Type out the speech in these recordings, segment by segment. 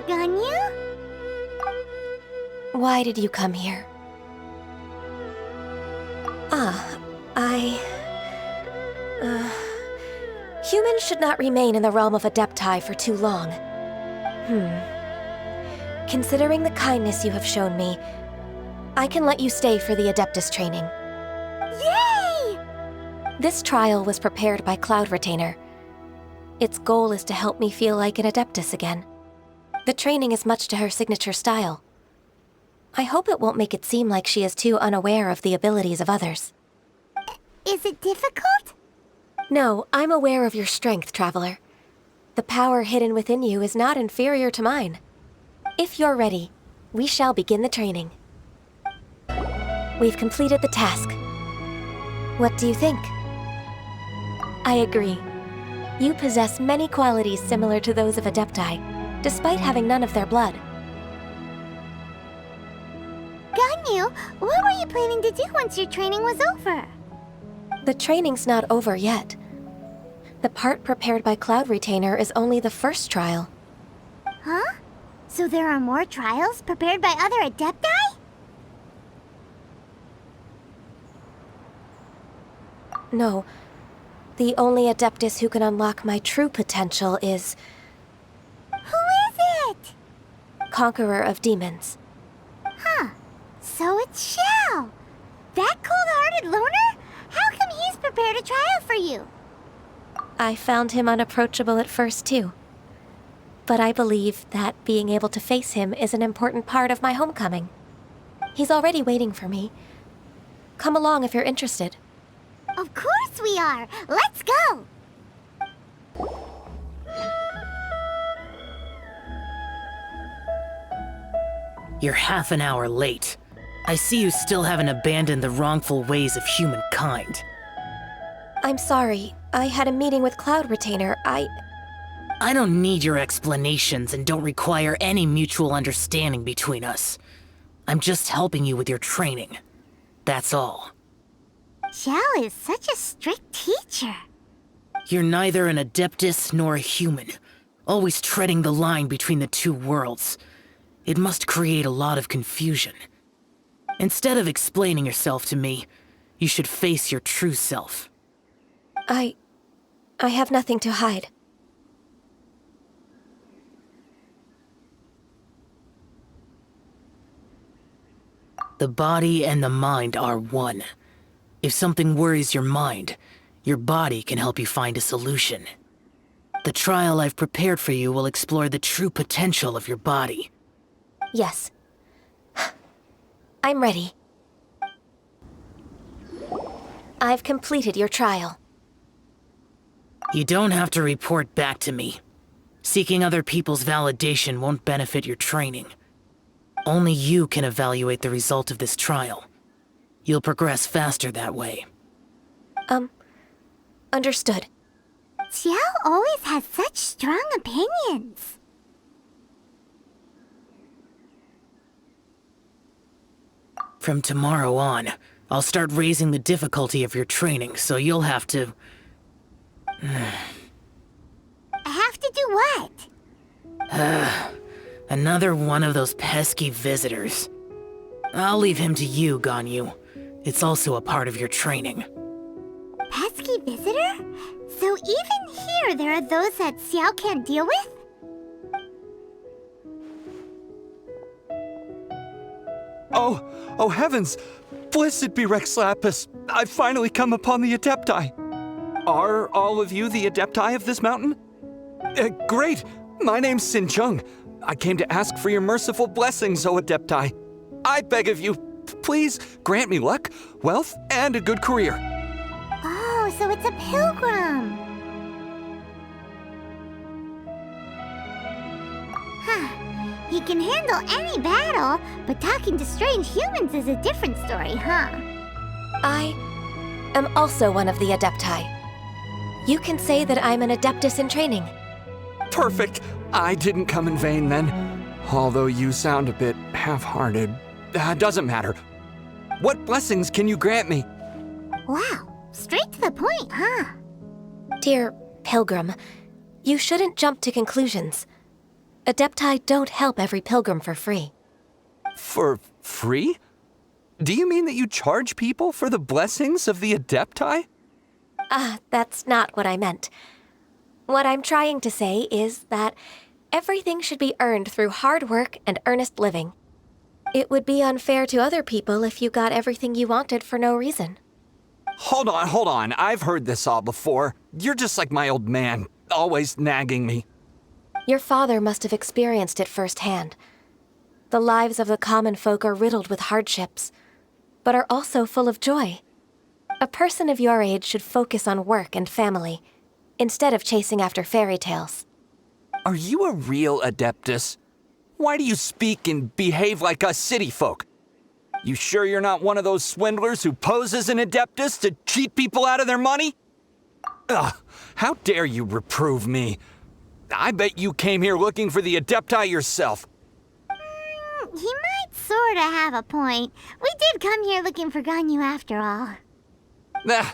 Ganyu? Why did you come here? Humans should not remain in the realm of Adepti for too long. Considering the kindness you have shown me, I can let you stay for the Adeptus training. Yay! This trial was prepared by Cloud Retainer. Its goal is to help me feel like an Adeptus again. The training is much to her signature style. I hope it won't make it seem like she is too unaware of the abilities of others. Is it difficult? No, I'm aware of your strength, Traveler. The power hidden within you is not inferior to mine. If you're ready, we shall begin the training. We've completed the task. What do you think? I agree. You possess many qualities similar to those of Adepti, despite having none of their blood. Ganyu, what were you planning to do once your training was over? The training's not over yet. The part prepared by Cloud Retainer is only the first trial. Huh? So there are more trials prepared by other Adepti? No. The only Adeptus who can unlock my true potential is Who is it? Conqueror of Demons. Huh. So it's Xiao. That cold-hearted loner? How come he's prepared a trial for you? I found him unapproachable at first, too. But I believe that being able to face him is an important part of my homecoming. He's already waiting for me. Come along if you're interested. Of course we are! Let's go! You're half an hour late. I see you still haven't abandoned the wrongful ways of humankind. I'm sorry. I had a meeting with Cloud Retainer. I don't need your explanations and don't require any mutual understanding between us. I'm just helping you with your training. That's all. Xiao is such a strict teacher. You're neither an Adeptus nor a human, always treading the line between the two worlds. It must create a lot of confusion. Instead of explaining yourself to me, you should face your true self. I have nothing to hide. The body and the mind are one. If something worries your mind, your body can help you find a solution. The trial I've prepared for you will explore the true potential of your body. Yes. I'm ready. I've completed your trial. You don't have to report back to me. Seeking other people's validation won't benefit your training. Only you can evaluate the result of this trial. You'll progress faster that way. Understood. Xiao always has such strong opinions. From tomorrow on, I'll start raising the difficulty of your training, so you'll have to... Have to do what? Another one of those pesky visitors. I'll leave him to you, Ganyu. It's also a part of your training. Pesky visitor? So even here there are those that Xiao can't deal with? Oh heavens! Blessed be Rex Lapis! I've finally come upon the Adepti! Are all of you the Adepti of this mountain? Great! My name's Sin Chung. I came to ask for your merciful blessings, O Adepti. I beg of you, please grant me luck, wealth, and a good career. Oh, so it's a pilgrim. He can handle any battle, but talking to strange humans is a different story, huh? I am also one of the Adepti. You can say that I'm an Adeptus in training. Perfect. I didn't come in vain then. Although you sound a bit half-hearted. Doesn't matter. What blessings can you grant me? Wow, straight to the point, huh? Dear Pilgrim, you shouldn't jump to conclusions. Adepti don't help every pilgrim for free. For free? Do you mean that you charge people for the blessings of the Adepti? That's not what I meant. What I'm trying to say is that everything should be earned through hard work and earnest living. It would be unfair to other people if you got everything you wanted for no reason. Hold on. I've heard this all before. You're just like my old man, always nagging me. Your father must have experienced it firsthand. The lives of the common folk are riddled with hardships, but are also full of joy. A person of your age should focus on work and family, instead of chasing after fairy tales. Are you a real Adeptus? Why do you speak and behave like us city folk? You sure you're not one of those swindlers who pose as an Adeptus to cheat people out of their money? Ugh, how dare you reprove me? I bet you came here looking for the Adepti yourself. He might sorta have a point. We did come here looking for Ganyu after all.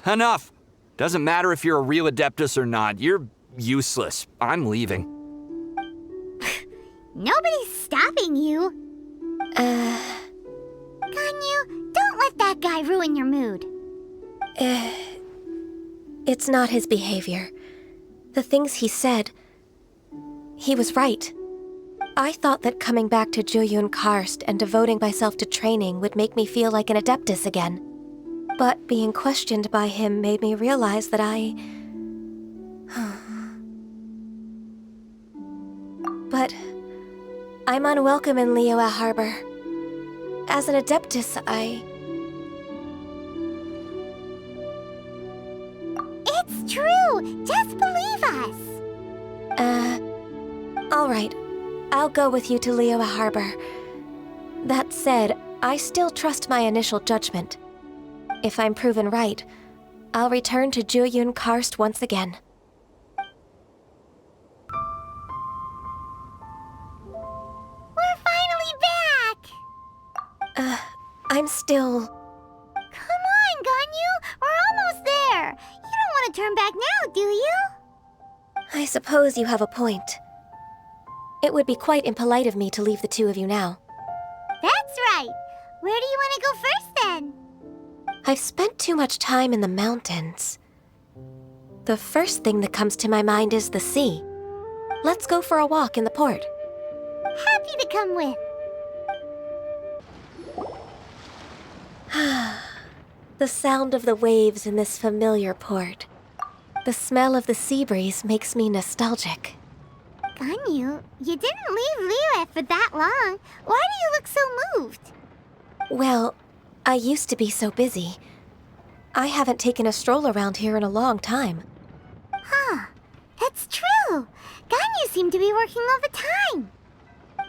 Enough. Doesn't matter if you're a real Adeptus or not. You're useless. I'm leaving. Nobody's stopping you. Ganyu, don't let that guy ruin your mood. It's not his behavior. The things he said, he was right. I thought that coming back to Jueyun Karst and devoting myself to training would make me feel like an Adeptus again. But being questioned by him made me realize that But I'm unwelcome in Liyue Harbor. As an Adeptus, It's true! Just believe us! All right. I'll go with you to Liyue Harbor. That said, I still trust my initial judgment. If I'm proven right, I'll return to Jueyun Karst once again. We're finally back! I'm still... Come on, Ganyu! We're almost there! You don't want to turn back now, do you? I suppose you have a point. It would be quite impolite of me to leave the two of you now. That's right! Where do you want to go first, then? I've spent too much time in the mountains. The first thing that comes to my mind is the sea. Let's go for a walk in the port. Happy to come with. The sound of the waves in this familiar port. The smell of the sea breeze makes me nostalgic. Ganyu, you didn't leave Liyue for that long. Why do you look so moved? Well, I used to be so busy. I haven't taken a stroll around here in a long time. Huh, that's true. Ganyu seemed to be working all the time.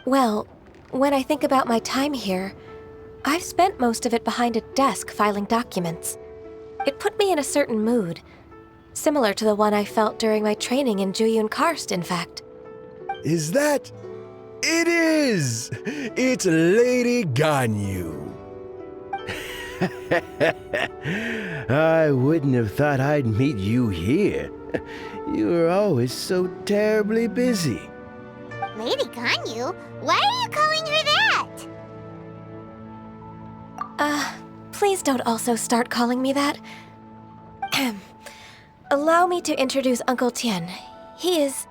Well, when I think about my time here, I've spent most of it behind a desk filing documents. It put me in a certain mood, similar to the one I felt during my training in Jueyun Karst, in fact. Is that? It is! It's Lady Ganyu. I wouldn't have thought I'd meet you here. You were always so terribly busy. Lady Ganyu? Why are you calling her that? Please don't also start calling me that. Allow me to introduce Uncle Tien. He is...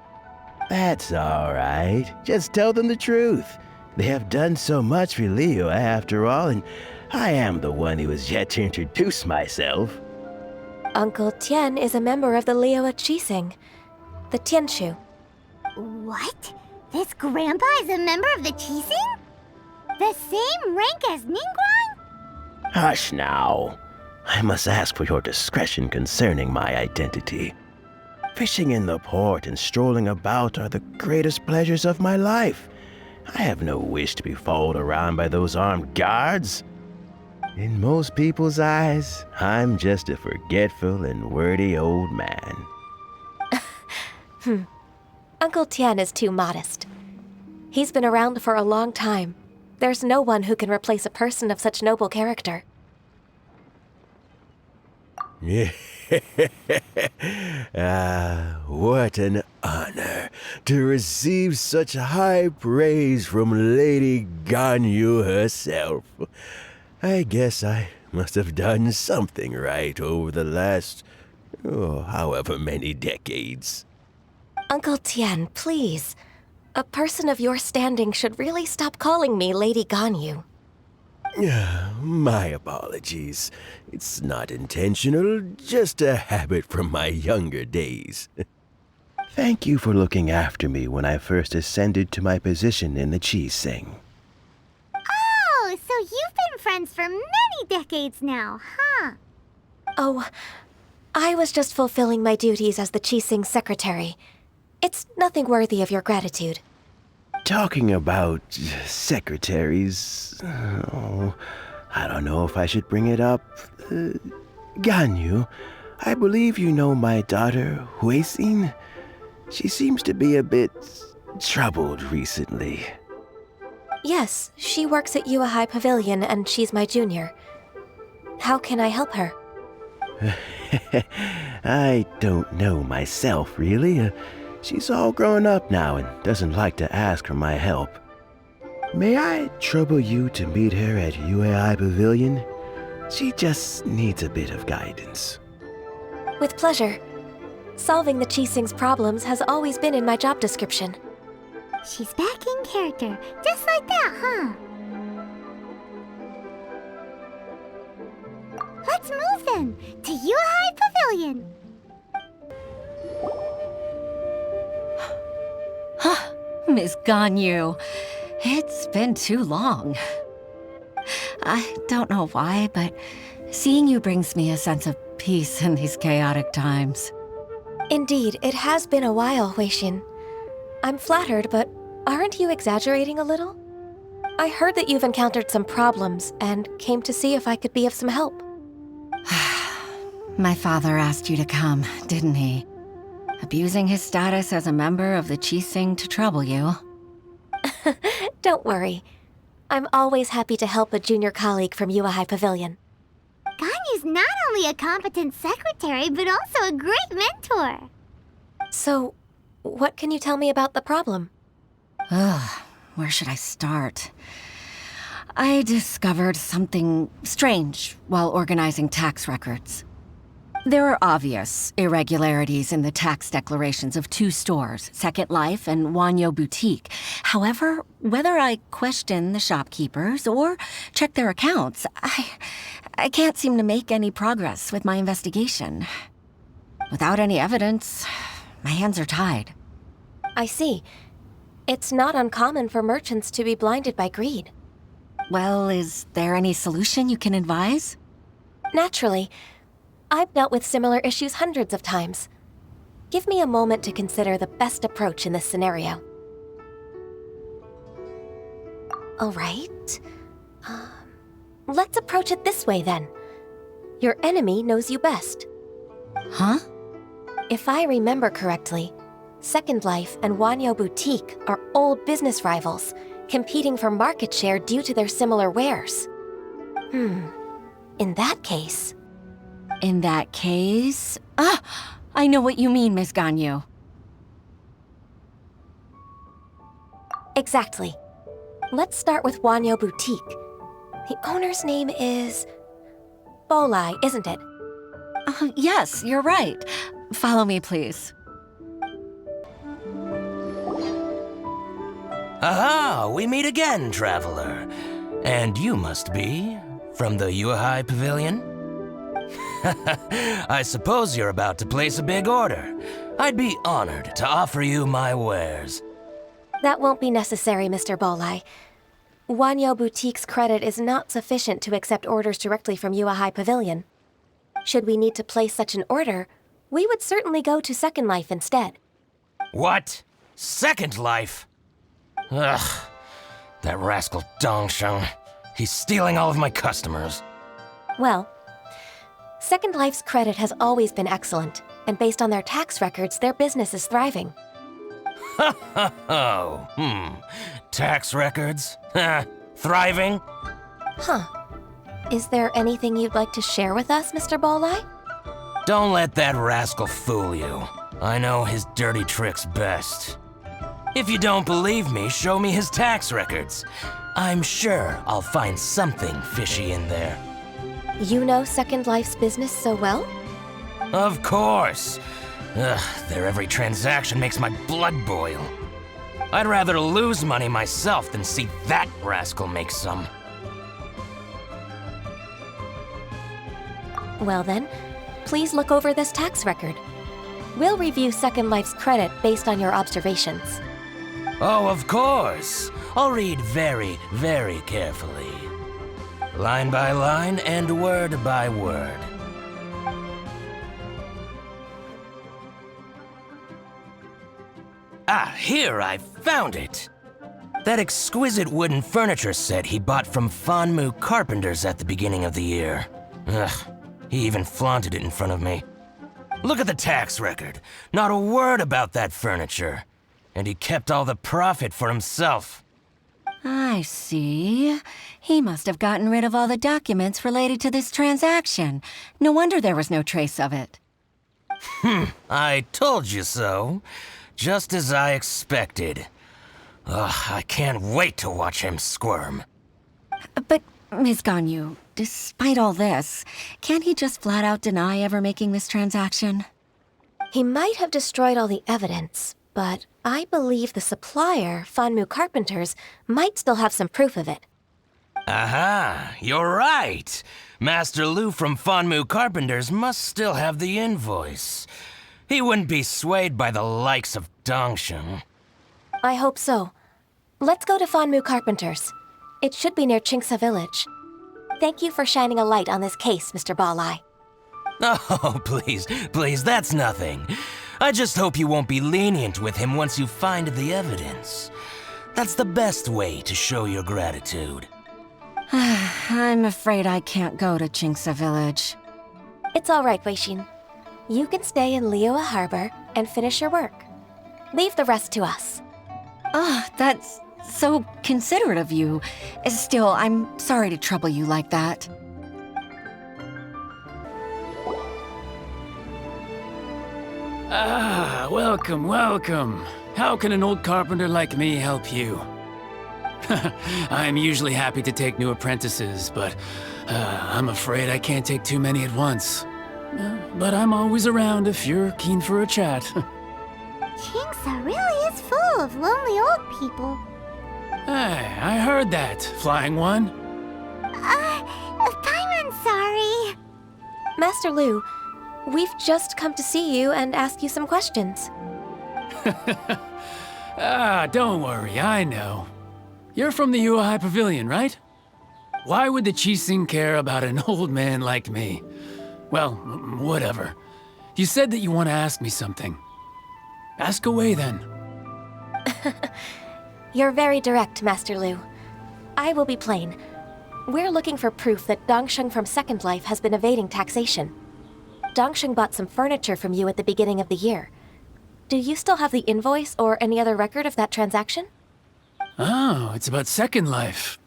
That's all right. Just tell them the truth. They have done so much for Liyue after all, and I am the one who has yet to introduce myself. Uncle Tien is a member of the Liyue Qixing, the Tianshu. What? This grandpa is a member of the Qixing? The same rank as Ningguang? Hush now. I must ask for your discretion concerning my identity. Fishing in the port and strolling about are the greatest pleasures of my life. I have no wish to be followed around by those armed guards. In most people's eyes, I'm just a forgetful and wordy old man. Uncle Tien is too modest. He's been around for a long time. There's no one who can replace a person of such noble character. What an honor to receive such high praise from Lady Ganyu herself. I guess I must have done something right over the last, however many decades. Uncle Tian, please. A person of your standing should really stop calling me Lady Ganyu. My apologies. It's not intentional, just a habit from my younger days. Thank you for looking after me when I first ascended to my position in the Qi-Sing. Oh, so you've been friends for many decades now, huh? Oh, I was just fulfilling my duties as the Qi-Sing secretary. It's nothing worthy of your gratitude. Talking about secretaries, I don't know if I should bring it up. Ganyu, I believe you know my daughter, Huixin. She seems to be a bit troubled recently. Yes, she works at Yuehai Pavilion and she's my junior. How can I help her? I don't know myself, really. She's all grown up now and doesn't like to ask for my help. May I trouble you to meet her at Yuehai Pavilion? She just needs a bit of guidance. With pleasure. Solving the Qi-Sing's problems has always been in my job description. She's back in character, just like that, huh? Let's move then, to Yuehai Pavilion. Miss Ganyu, it's been too long. I don't know why, but seeing you brings me a sense of peace in these chaotic times. Indeed, it has been a while, Huixin. I'm flattered, but aren't you exaggerating a little? I heard that you've encountered some problems and came to see if I could be of some help. My father asked you to come, didn't he? Abusing his status as a member of the Qi-Sing to trouble you. Don't worry. I'm always happy to help a junior colleague from Yuehai Pavilion. Ganyu's not only a competent secretary, but also a great mentor. So, what can you tell me about the problem? Ugh, where should I start? I discovered something strange while organizing tax records. There are obvious irregularities in the tax declarations of two stores, Second Life and Wanyo Boutique. However, whether I question the shopkeepers or check their accounts, I can't seem to make any progress with my investigation. Without any evidence, my hands are tied. I see. It's not uncommon for merchants to be blinded by greed. Well, is there any solution you can advise? Naturally. I've dealt with similar issues hundreds of times. Give me a moment to consider the best approach in this scenario. All right. Let's approach it this way, then. Your enemy knows you best. Huh? If I remember correctly, Second Life and Wanyo Boutique are old business rivals, competing for market share due to their similar wares. In that case... In that case... I know what you mean, Miss Ganyu. Exactly. Let's start with Wanyo Boutique. The owner's name is... Bolai, isn't it? Yes, you're right. Follow me, please. Aha! We meet again, traveler. And you must be from the Yuehai Pavilion? I suppose you're about to place a big order. I'd be honored to offer you my wares. That won't be necessary, Mr. Bolai. Wanyo Boutique's credit is not sufficient to accept orders directly from Yuehai Pavilion. Should we need to place such an order, we would certainly go to Second Life instead. What? Second Life? Ugh, that rascal Dongsheng. He's stealing all of my customers. Well, Second Life's credit has always been excellent, and based on their tax records, their business is thriving. Tax records? Thriving? Huh. Is there anything you'd like to share with us, Mr. Bolai? Don't let that rascal fool you. I know his dirty tricks best. If you don't believe me, show me his tax records. I'm sure I'll find something fishy in there. You know Second Life's business so well? Of course. Ugh, their every transaction makes my blood boil. I'd rather lose money myself than see that rascal make some. Well then, please look over this tax record. We'll review Second Life's credit based on your observations. Oh, of course. I'll read very, very carefully. Line by line and word by word. Ah, here, I found it! That exquisite wooden furniture set he bought from Fanmu Carpenters at the beginning of the year. Ugh, he even flaunted it in front of me. Look at the tax record. Not a word about that furniture. And he kept all the profit for himself. I see. He must have gotten rid of all the documents related to this transaction. No wonder there was no trace of it. I told you so. Just as I expected. Ugh, I can't wait to watch him squirm. But, Ms. Ganyu, despite all this, can't he just flat out deny ever making this transaction? He might have destroyed all the evidence, but I believe the supplier, Fanmu Carpenters, might still have some proof of it. Aha, you're right. Master Lu from Fanmu Carpenters must still have the invoice. He wouldn't be swayed by the likes of Dongsheng. I hope so. Let's go to Fanmu Carpenters. It should be near Chingsa Village. Thank you for shining a light on this case, Mr. Balai. Oh, please, that's nothing. I just hope you won't be lenient with him once you find the evidence. That's the best way to show your gratitude. I'm afraid I can't go to Chingsa Village. It's all right, Weishin. You can stay in Liyue Harbor and finish your work. Leave the rest to us. That's so considerate of you. Still, I'm sorry to trouble you like that. Ah, welcome, welcome. How can an old carpenter like me help you? I'm usually happy to take new apprentices, but I'm afraid I can't take too many at once. But I'm always around if you're keen for a chat. Chingsa really is full of lonely old people. Hey, I heard that, Flying One. Paimon's sorry. Master Lu, we've just come to see you and ask you some questions. Don't worry, I know. You're from the Yuehai Pavilion, right? Why would the Qixing care about an old man like me? Well, whatever. You said that you want to ask me something. Ask away, then. You're very direct, Master Lu. I will be plain. We're looking for proof that Dongsheng from Second Life has been evading taxation. Dongsheng bought some furniture from you at the beginning of the year. Do you still have the invoice or any other record of that transaction? Oh, it's about Second Life.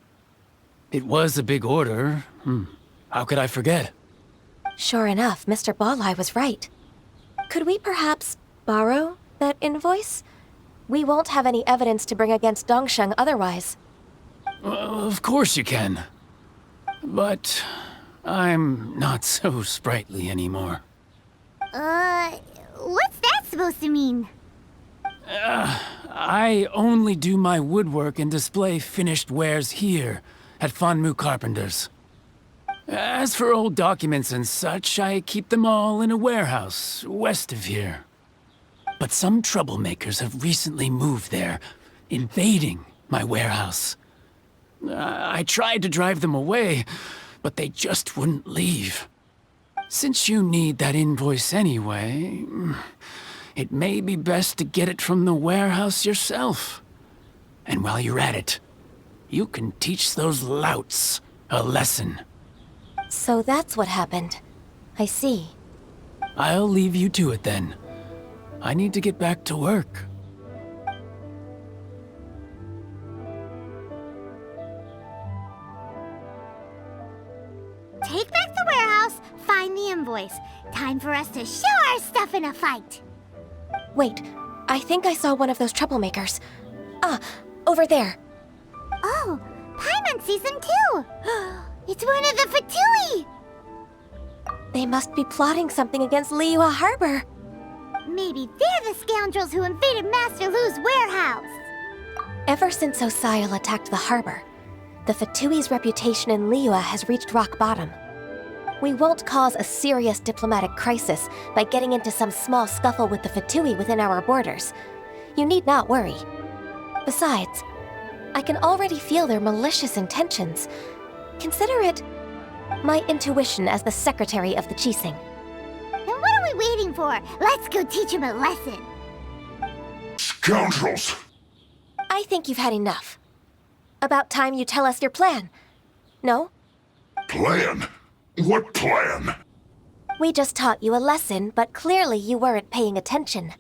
It was a big order. How could I forget? Sure enough, Mr. Balai was right. Could we perhaps borrow that invoice? We won't have any evidence to bring against Dongsheng otherwise. Of course you can. But I'm not so sprightly anymore. What's that supposed to mean? I only do my woodwork and display finished wares here at Fanmu Carpenters. As for old documents and such, I keep them all in a warehouse west of here. But some troublemakers have recently moved there, invading my warehouse. I tried to drive them away, but they just wouldn't leave. Since you need that invoice anyway, it may be best to get it from the warehouse yourself. And while you're at it, you can teach those louts a lesson. So that's what happened. I see. I'll leave you to it then. I need to get back to work. Take back the warehouse, find the invoice. voice. Time for us to show our stuff in a fight. Wait, I think I saw one of those troublemakers. Ah, over there. Oh, Paimon sees them too. It's one of the Fatui. They must be plotting something against Liyue Harbor. Maybe they're the scoundrels who invaded Master Lu's warehouse. Ever since Osial attacked the harbor, the Fatui's reputation in Liyue has reached rock bottom. We won't cause a serious diplomatic crisis by getting into some small scuffle with the Fatui within our borders. You need not worry. Besides, I can already feel their malicious intentions. Consider it my intuition as the secretary of the Qixing. Then what are we waiting for? Let's go teach him a lesson. Scoundrels! I think you've had enough. About time you tell us your plan. No? Plan? What plan? We just taught you a lesson, but clearly you weren't paying attention.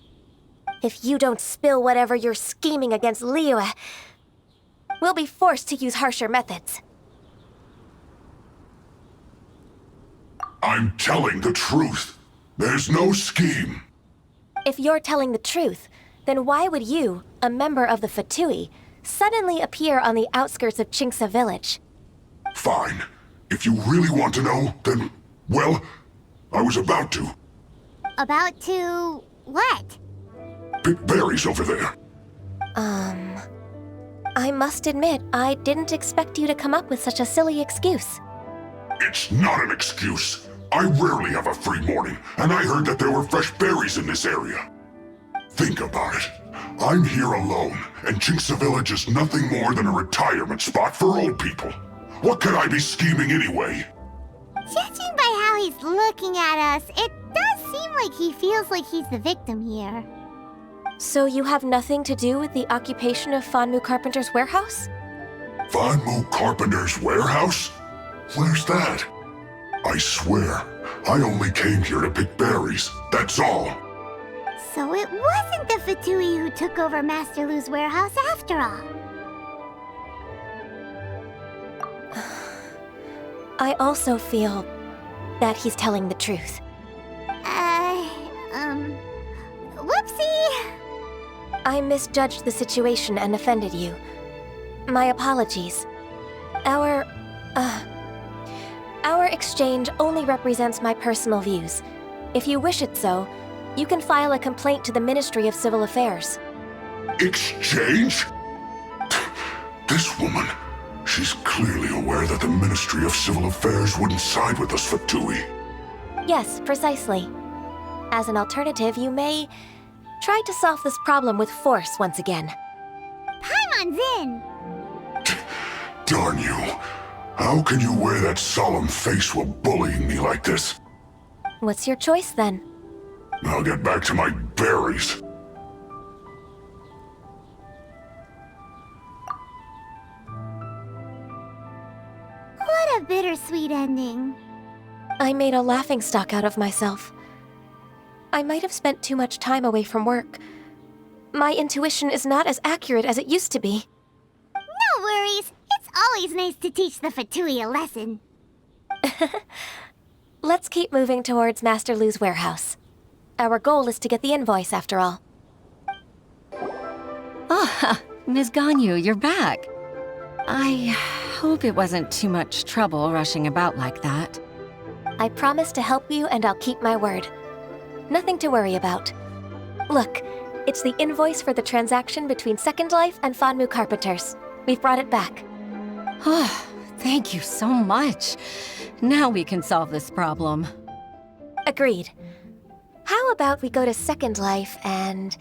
If you don't spill whatever you're scheming against Liyue, we'll be forced to use harsher methods. I'm telling the truth. There's no scheme. If you're telling the truth, then why would you, a member of the Fatui, suddenly appear on the outskirts of Qingce village? Fine. If you really want to know, then, well, I was about to. About to... what? Pick berries over there. I must admit, I didn't expect you to come up with such a silly excuse. It's not an excuse. I rarely have a free morning, and I heard that there were fresh berries in this area. Think about it. I'm here alone, and Qingce Village is nothing more than a retirement spot for old people. What could I be scheming anyway? Judging by how he's looking at us, it does seem like he feels like he's the victim here. So you have nothing to do with the occupation of Fanmu Carpenter's warehouse? Fanmu Carpenter's warehouse? Where's that? I swear, I only came here to pick berries, that's all. So it wasn't the Fatui who took over Master Lu's warehouse after all. I also feel that he's telling the truth. Whoopsie! I misjudged the situation and offended you. My apologies. Our exchange only represents my personal views. If you wish it so, you can file a complaint to the Ministry of Civil Affairs. Exchange? This woman, she's clearly aware that the Ministry of Civil Affairs wouldn't side with us, Fatui. Yes, precisely. As an alternative, you may try to solve this problem with force once again. Paimon's in! Darn you. How can you wear that solemn face while bullying me like this? What's your choice then? I'll get back to my berries. What a bittersweet ending. I made a laughingstock out of myself. I might have spent too much time away from work. My intuition is not as accurate as it used to be. No worries. It's always nice to teach the Fatui a lesson. Let's keep moving towards Master Lu's warehouse. Our goal is to get the invoice, after all. Ah, Ms. Ganyu, you're back. I hope it wasn't too much trouble rushing about like that. I promise to help you, and I'll keep my word. Nothing to worry about. Look, it's the invoice for the transaction between Second Life and Fanmu Carpenters. We've brought it back. Oh, thank you so much. Now we can solve this problem. Agreed. How about we go to Second Life and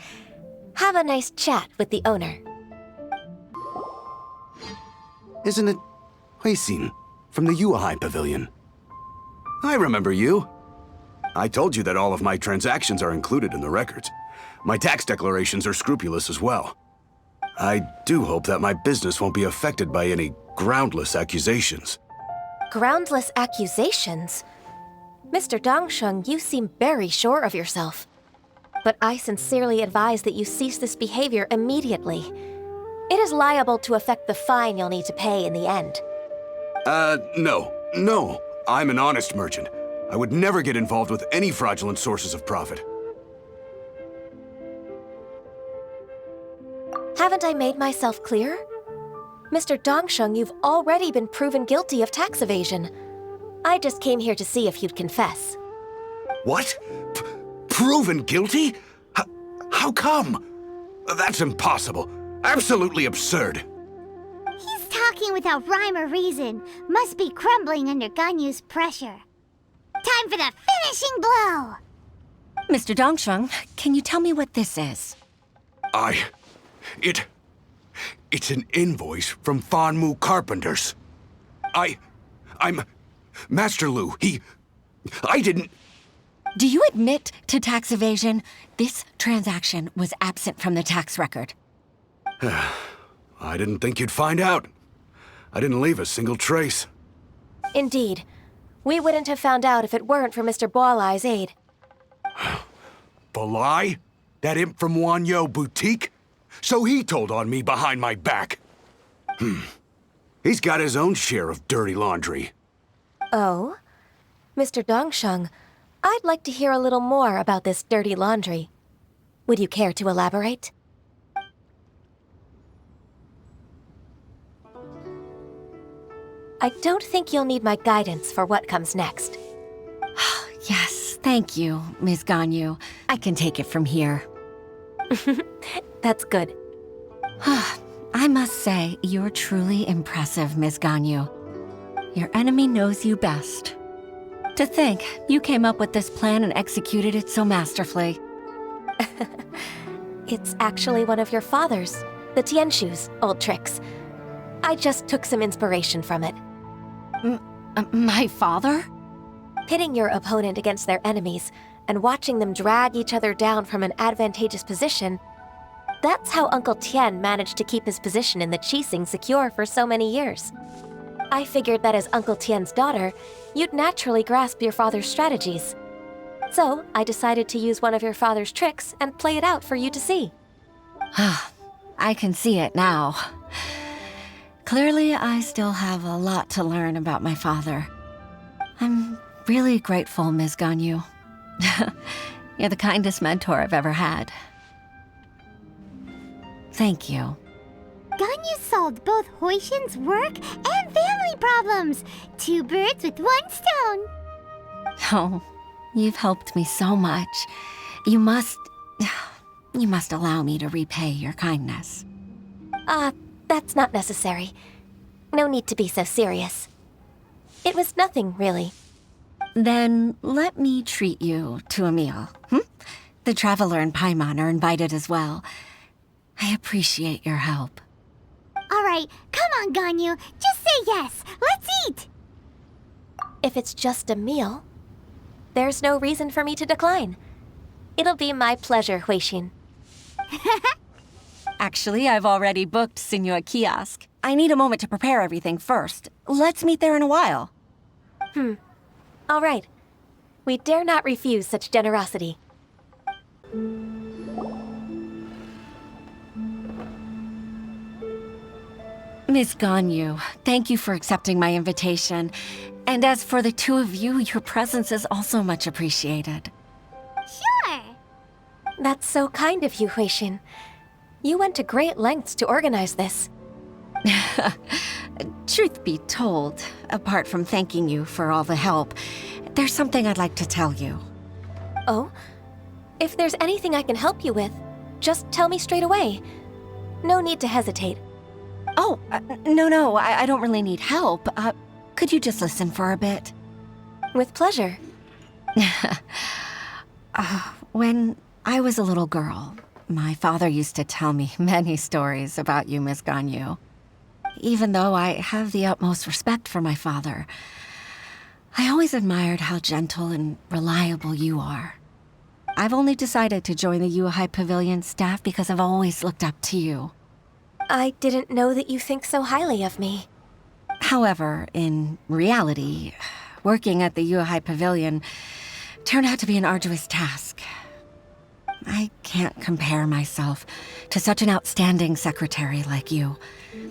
have a nice chat with the owner? Isn't it Huixin from the Yuehai Pavilion? I remember you. I told you that all of my transactions are included in the records. My tax declarations are scrupulous as well. I do hope that my business won't be affected by any groundless accusations. Groundless accusations? Mr. Dongsheng, you seem very sure of yourself. But I sincerely advise that you cease this behavior immediately. It is liable to affect the fine you'll need to pay in the end. No. I'm an honest merchant. I would never get involved with any fraudulent sources of profit. Haven't I made myself clear? Mr. Dongsheng, you've already been proven guilty of tax evasion. I just came here to see if you'd confess. What? Proven guilty? How come? That's impossible. Absolutely absurd. He's talking without rhyme or reason. Must be crumbling under Ganyu's pressure. Time for the finishing blow! Mr. Dongsheng, can you tell me what this is? It's an invoice from Fanmu Carpenters. I'm Master Lu. I didn't... Do you admit to tax evasion? This transaction was absent from the tax record. I didn't think you'd find out. I didn't leave a single trace. Indeed. We wouldn't have found out if it weren't for Mr. Boalai's aid. Balai? That imp from Wanyo Boutique? So he told on me behind my back. He's got his own share of dirty laundry. Oh? Mr. Dongsheng, I'd like to hear a little more about this dirty laundry. Would you care to elaborate? I don't think you'll need my guidance for what comes next. Yes, thank you, Ms. Ganyu. I can take it from here. That's good. I must say, you're truly impressive, Ms. Ganyu. Your enemy knows you best. To think, you came up with this plan and executed it so masterfully. It's actually one of your father's, the Tianshu's, old tricks. I just took some inspiration from it. My father? Pitting your opponent against their enemies and watching them drag each other down from an advantageous position, that's how Uncle Tian managed to keep his position in the Qixing secure for so many years. I figured that as Uncle Tian's daughter, you'd naturally grasp your father's strategies. So I decided to use one of your father's tricks and play it out for you to see. I can see it now. Clearly, I still have a lot to learn about my father. I'm really grateful, Ms. Ganyu. You're the kindest mentor I've ever had. Thank you. Ganyu solved both Huixin's work and family problems. 2 birds with 1 stone. Oh, you've helped me so much. You must allow me to repay your kindness. That's not necessary. No need to be so serious. It was nothing, really. Then let me treat you to a meal. The Traveler and Paimon are invited as well. I appreciate your help. All right, come on, Ganyu. Just say yes. Let's eat. If it's just a meal, there's no reason for me to decline. It'll be my pleasure, Huixin. Actually, I've already booked Senor Kiosk. I need a moment to prepare everything first. Let's meet there in a while. All right. We dare not refuse such generosity. Miss Ganyu, thank you for accepting my invitation. And as for the two of you, your presence is also much appreciated. Sure. That's so kind of you, Huixin. You went to great lengths to organize this. Truth be told, apart from thanking you for all the help, there's something I'd like to tell you. Oh? If there's anything I can help you with, just tell me straight away. No need to hesitate. Oh, no, I don't really need help. Could you just listen for a bit? With pleasure. When I was a little girl, my father used to tell me many stories about you, Miss Ganyu. Even though I have the utmost respect for my father, I always admired how gentle and reliable you are. I've only decided to join the Yuhai Pavilion staff because I've always looked up to you. I didn't know that you think so highly of me. However, in reality, working at the Yuhai Pavilion turned out to be an arduous task. I can't compare myself to such an outstanding secretary like you.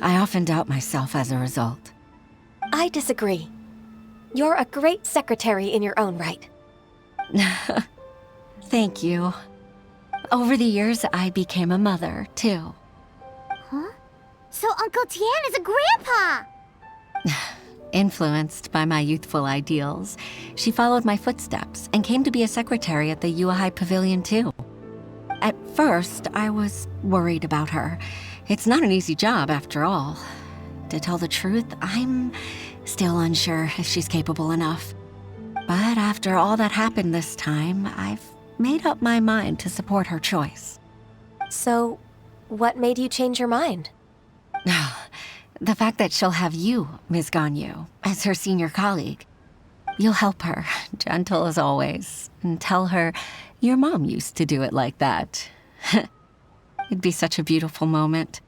I often doubt myself as a result. I disagree. You're a great secretary in your own right. Thank you. Over the years, I became a mother, too. Huh? So Uncle Tian is a grandpa! Influenced by my youthful ideals, she followed my footsteps and came to be a secretary at the Yuehai Pavilion, too. At first, I was worried about her. It's not an easy job, after all. To tell the truth, I'm still unsure if she's capable enough. But after all that happened this time, I've made up my mind to support her choice. So, what made you change your mind? The fact that she'll have you, Ms. Ganyu, as her senior colleague. You'll help her, gentle as always, and tell her your mom used to do it like that. It'd be such a beautiful moment.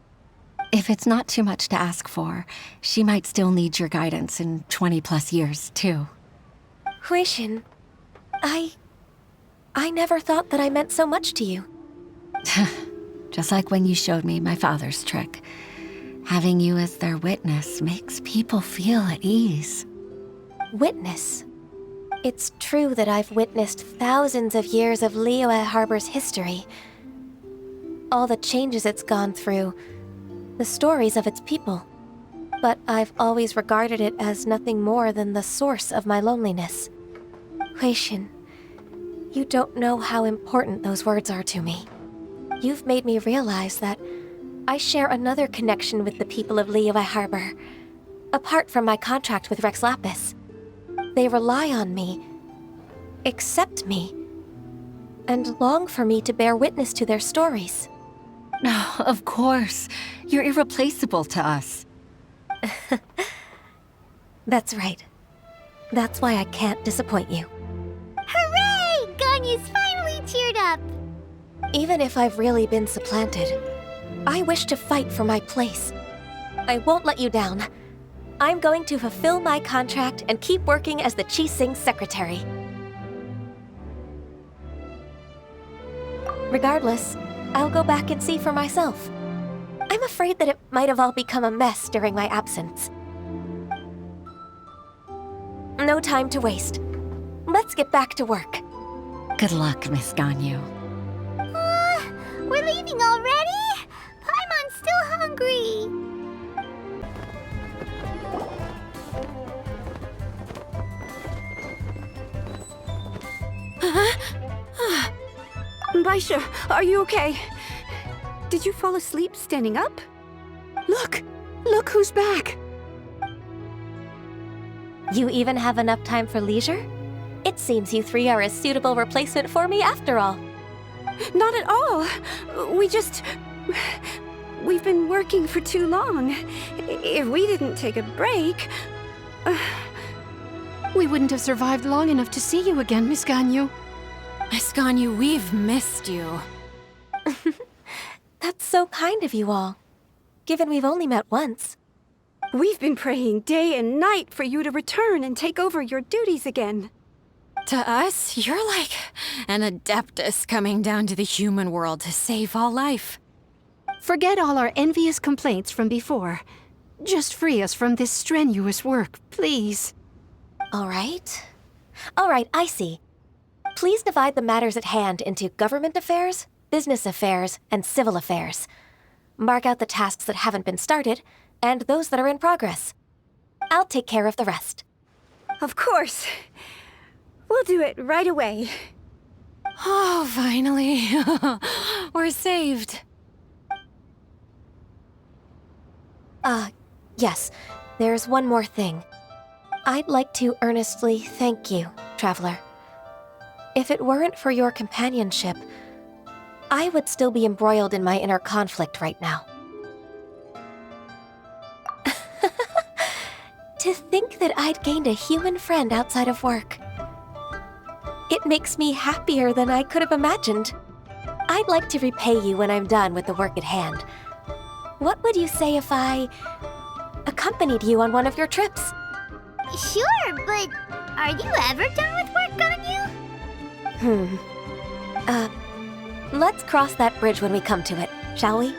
If it's not too much to ask for, she might still need your guidance in 20+ years, too. Huixin, I never thought that I meant so much to you. Just like when you showed me my father's trick. Having you as their witness makes people feel at ease. Witness? It's true that I've witnessed thousands of years of Liyue Harbor's history. All the changes it's gone through, the stories of its people. But I've always regarded it as nothing more than the source of my loneliness. Huixin, you don't know how important those words are to me. You've made me realize that I share another connection with the people of Liyue Harbor, apart from my contract with Rex Lapis. They rely on me, accept me, and long for me to bear witness to their stories. No, of course. You're irreplaceable to us. That's right. That's why I can't disappoint you. Hooray! Ganyu's finally cheered up! Even if I've really been supplanted, I wish to fight for my place. I won't let you down. I'm going to fulfill my contract and keep working as the Qixing secretary. Regardless, I'll go back and see for myself. I'm afraid that it might have all become a mess during my absence. No time to waste. Let's get back to work. Good luck, Miss Ganyu. We're leaving already? Paimon's still hungry. Baisha, are you okay? Did you fall asleep standing up? Look who's back. You even have enough time for leisure? It seems you three are a suitable replacement for me after all. Not at all. We've been working for too long. If we didn't take a break... We wouldn't have survived long enough to see you again, Miss Ganyu. Miss Ganyu, we've missed you. That's so kind of you all, given we've only met once. We've been praying day and night for you to return and take over your duties again. To us, you're like an adeptus coming down to the human world to save all life. Forget all our envious complaints from before. Just free us from this strenuous work, please. All right, I see. Please divide the matters at hand into government affairs, business affairs, and civil affairs. Mark out the tasks that haven't been started, and those that are in progress. I'll take care of the rest. Of course. We'll do it right away. Oh, finally. We're saved. Yes. There's one more thing. I'd like to earnestly thank you, Traveler. If it weren't for your companionship, I would still be embroiled in my inner conflict right now. To think that I'd gained a human friend outside of work. It makes me happier than I could have imagined. I'd like to repay you when I'm done with the work at hand. What would you say if I accompanied you on one of your trips? Sure, but are you ever done with work, Ganyu? Let's cross that bridge when we come to it, shall we?